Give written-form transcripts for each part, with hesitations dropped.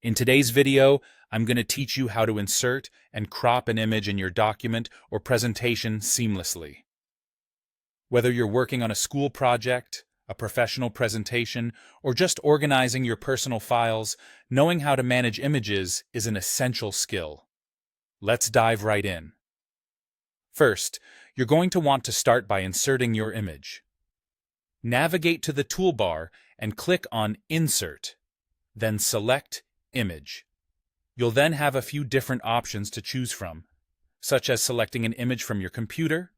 In today's video, I'm going to teach you how to insert and crop an image in your document or presentation seamlessly. Whether you're working on a school project, a professional presentation, or just organizing your personal files, knowing how to manage images is an essential skill. Let's dive right in. First, you're going to want to start by inserting your image. Navigate to the toolbar and click on Insert, then select Image. You'll then have a few different options to choose from, such as selecting an image from your computer,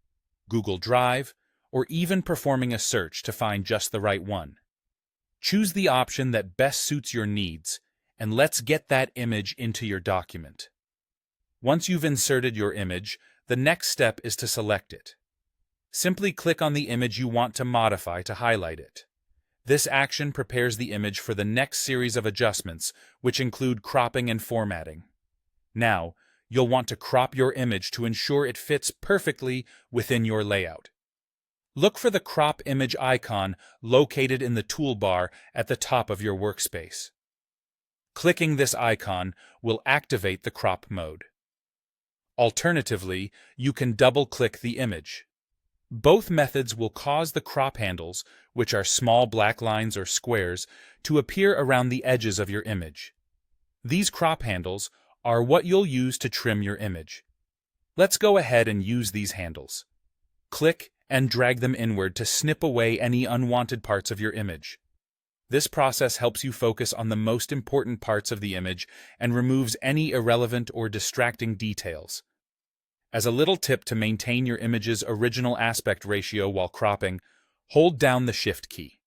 Google Drive, or even performing a search to find just the right one. Choose the option that best suits your needs, and let's get that image into your document. Once you've inserted your image, the next step is to select it. Simply click on the image you want to modify to highlight it. This action prepares the image for the next series of adjustments, which include cropping and formatting. Now, you'll want to crop your image to ensure it fits perfectly within your layout. Look for the crop image icon located in the toolbar at the top of your workspace. Clicking this icon will activate the crop mode. Alternatively, you can double-click the image. Both methods will cause the crop handles, which are small black lines or squares, to appear around the edges of your image. These crop handles are what you'll use to trim your image. Let's go ahead and use these handles. Click and drag them inward to snip away any unwanted parts of your image. This process helps you focus on the most important parts of the image and removes any irrelevant or distracting details. As a little tip to maintain your image's original aspect ratio while cropping, hold down the Shift key.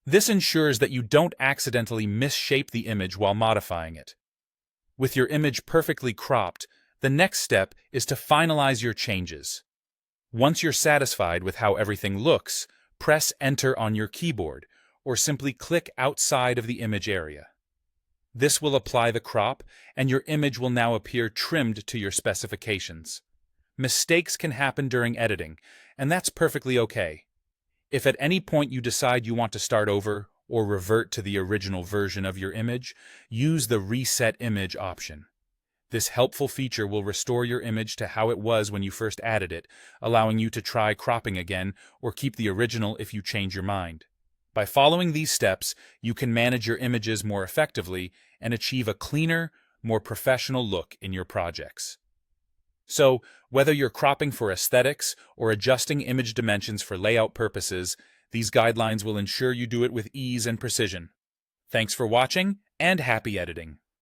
This ensures that you don't accidentally misshape the image while modifying it. With your image perfectly cropped, the next step is to finalize your changes. Once you're satisfied with how everything looks, press Enter on your keyboard, or simply click outside of the image area. This will apply the crop, and your image will now appear trimmed to your specifications. Mistakes can happen during editing, and that's perfectly okay. If at any point you decide you want to start over or revert to the original version of your image, use the Reset Image option. This helpful feature will restore your image to how it was when you first added it, allowing you to try cropping again or keep the original if you change your mind. By following these steps, you can manage your images more effectively and achieve a cleaner, more professional look in your projects. So, whether you're cropping for aesthetics or adjusting image dimensions for layout purposes, these guidelines will ensure you do it with ease and precision. Thanks for watching, and happy editing!